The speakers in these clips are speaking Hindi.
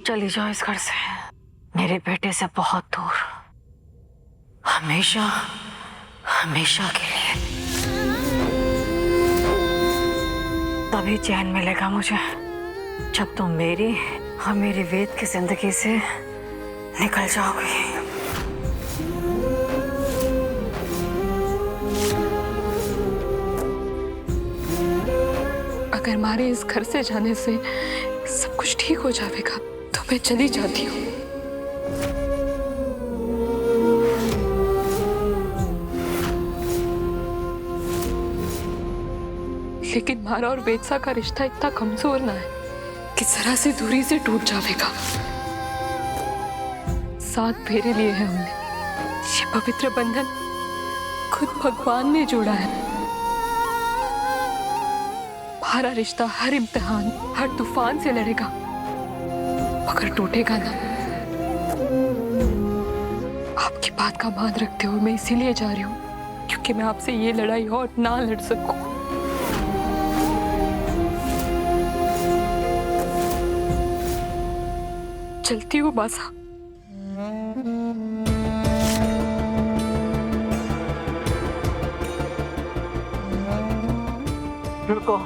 चली जाओ इस घर से, मेरे बेटे से बहुत दूर, हमेशा हमेशा के लिए। तभी चैन मिलेगा मुझे जब तुम मेरी और मेरी वेद की जिंदगी से निकल जाओगी। अगर हमारे इस घर से जाने से सब कुछ ठीक हो जाएगा तो मैं चली जाती हूँ। लेकिन मारा और वेदसा का रिश्ता इतना कमजोर ना है कि जरा सी दूरी से टूट जाएगा। 7 फेरे लिए हैं हमने, ये पवित्र बंधन खुद भगवान ने जोड़ा है। हमारा रिश्ता हर इम्तिहान, हर तूफान से लड़ेगा, मगर टूटेगा ना। आपकी बात का मान रखते हुए मैं इसीलिए जा रही हूँ क्योंकि मैं आपसे ये लड़ाई और ना लड़ सकूं। चलती हूँ मासा। रुको,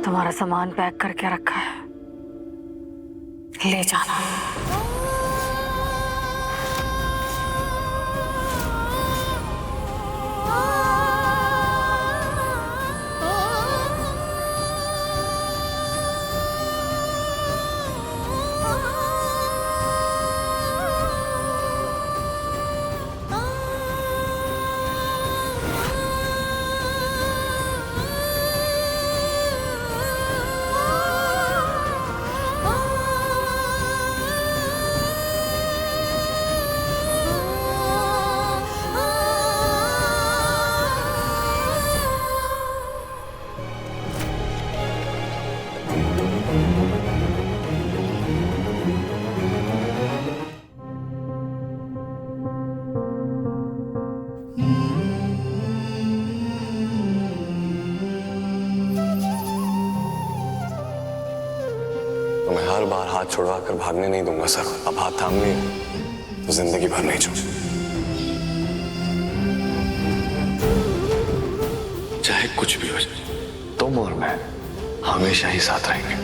तुम्हारा सामान पैक करके रखा है, ले जाना। तो मैं हर बार हाथ छुड़वा कर भागने नहीं दूंगा सर। अब हाथ थाम लिए तो जिंदगी भर नहीं छोड़, चाहे कुछ भी हो जाए, तुम और मैं हमेशा ही साथ रहेंगे।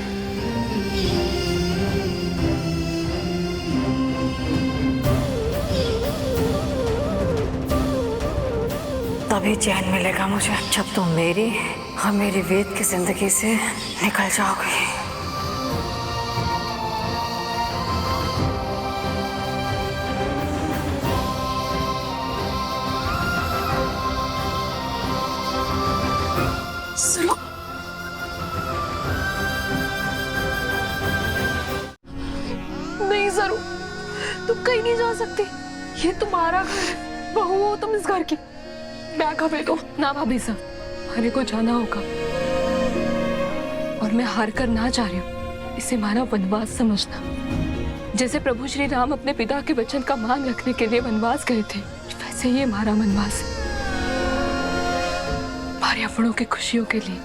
तभी चैन मिलेगा मुझे जब तुम मेरी और मेरी वेद की जिंदगी से निकल जाओगी। सुनो, नहीं जरूर, तुम कहीं नहीं जा सकती। ये तुम्हारा घर है, बहू हो तुम इस घर की। बैग हमें दो ना भाभी साहब, हमारे को जाना होगा और मैं हार कर ना जा रही हूँ। इसे माना वनवास समझना। जैसे प्रभु श्री राम अपने पिता के वचन का मान रखने के लिए वनवास गए थे, वैसे ये हमारा वनवास है, हमारे अपनों की खुशियों के लिए।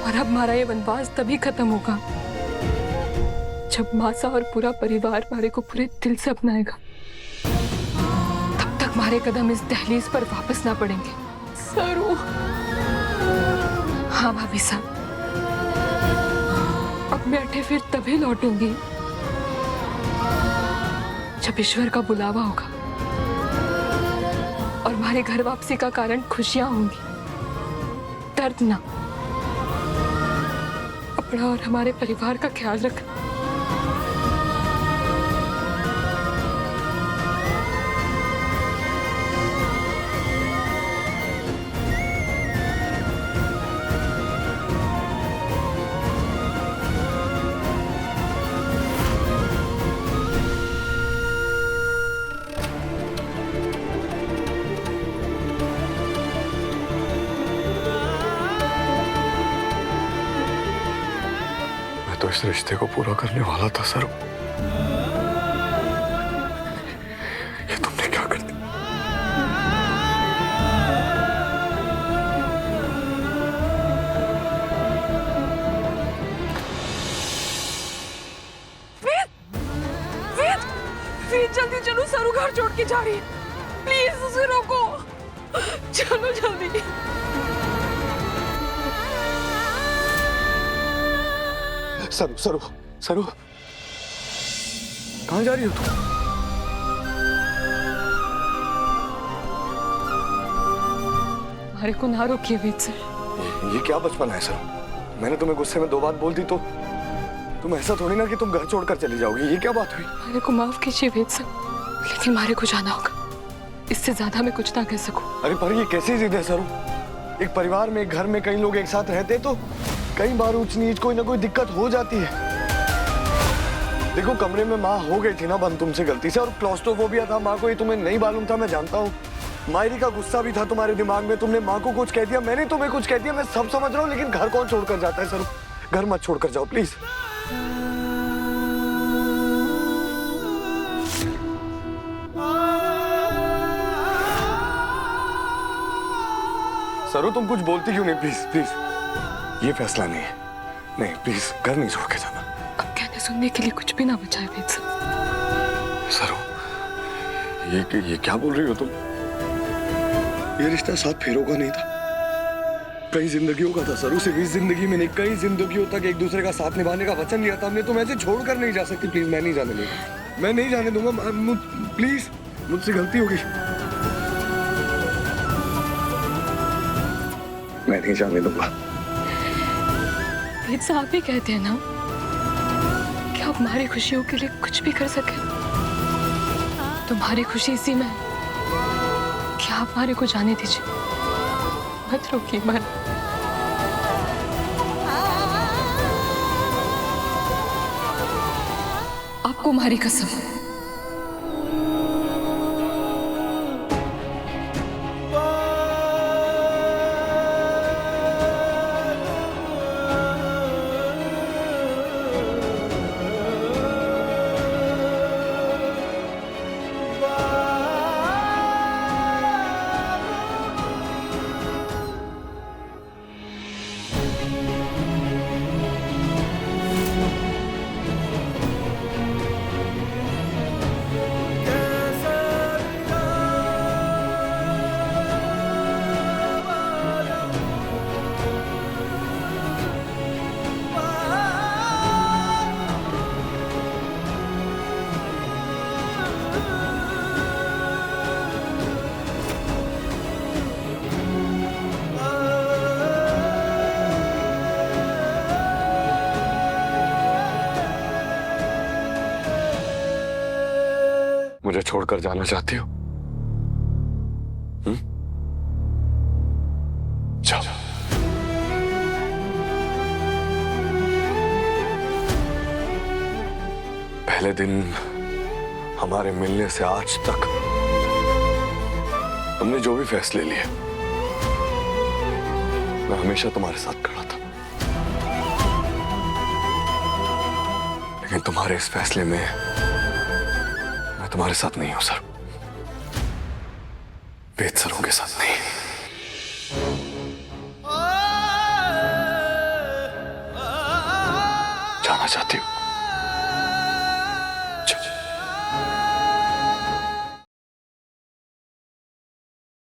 और अब हमारा ये वनवास तभी खत्म होगा जब मासा और पूरा परिवार हमारे को पूरे दिल से अपनाएगा। तब तक हमारे कदम इस दहलीज पर वापस ना पड़ेंगे। सरू। हाँ भाभी साहब, अब मैं अठे फिर तभी लौटूंगी जब ईश्वर का बुलावा होगा और हमारे घर वापसी का कारण खुशियां होंगी, दर्द ना। अपना और हमारे परिवार का ख्याल रखना। तो इस रिश्ते को पूरा करने वाला था सर। ये तुमने क्या कर दिया? छोड़ के जा रही है। प्लीज उसे रोको, चलो जल्दी। सरू सरू सरू, कहाँ जा रही हो तुम? हमारे को ना रोकिए वेद सर। ये क्या बचपन है सरू? मैंने तुम्हें गुस्से में 2 बात बोल दी तो तुम ऐसा थोड़ी ना कि तुम घर छोड़कर चली जाओगी। ये क्या बात हुई? हमारे को माफ कीजिए वेद सर, लेकिन हमारे को जाना होगा। इससे ज्यादा मैं कुछ ना कह सकूं। अरे पर ये कैसी जिद है सरू? एक परिवार में, एक घर में कई लोग एक साथ रहते तो कई बार ऊंच नीच कोई ना कोई दिक्कत हो जाती है। देखो कमरे में माँ हो गई थी ना बंद तुमसे गलती से, और क्लॉस्ट्रोफोबिया था माँ को, ये तुम्हें नहीं मालूम था, मैं जानता हूँ। मायरी का गुस्सा भी था तुम्हारे दिमाग में, तुमने माँ को कुछ कह दिया, मैंने तुम्हें कुछ कह दिया, मैं सब समझ रहा हूँ, लेकिन घर कौन छोड़कर जाता है सरू? घर मत छोड़कर जाओ प्लीज। सरू तुम कुछ बोलती क्यों नहीं? प्लीज प्लीज, ये फैसला नहीं है। नहीं प्लीज, घर नहीं छोड़ के जाना। अब कहने सुनने के लिए कुछ भी ना बचा है वेद सर। सरू ये क्या बोल रही हो तुम? ये रिश्ता 7 फेरों का नहीं था, कई जिंदगियों का था सरू। सिर्फ इस जिंदगी में नहीं, कई जिंदगियों तक एक दूसरे का साथ निभाने का वचन लिया था हमने। तुम ऐसे छोड़कर नहीं जा सकती। प्लीज मैं नहीं जाने दूंगा, मैं नहीं जाने दूंगा। प्लीज, मुझसे गलती होगी, मैं नहीं जाने दूंगा। वेद सर आप ही कहते हैं ना कि आप हमारी खुशियों के लिए कुछ भी कर सके। तुम्हारी खुशी इसी में है कि आप हमारे को जाने दीजिए, मत रोकिए मन। आपको हमारी कसम। मुझे छोड़कर जाना चाहती हो? जाओ। पहले दिन हमारे मिलने से आज तक तुमने जो भी फैसले लिए, मैं हमेशा तुम्हारे साथ खड़ा था, लेकिन तुम्हारे इस फैसले में तुम्हारे साथ नहीं हो सर, वेद सरों के साथ नहीं। जाना चाहती हूँ?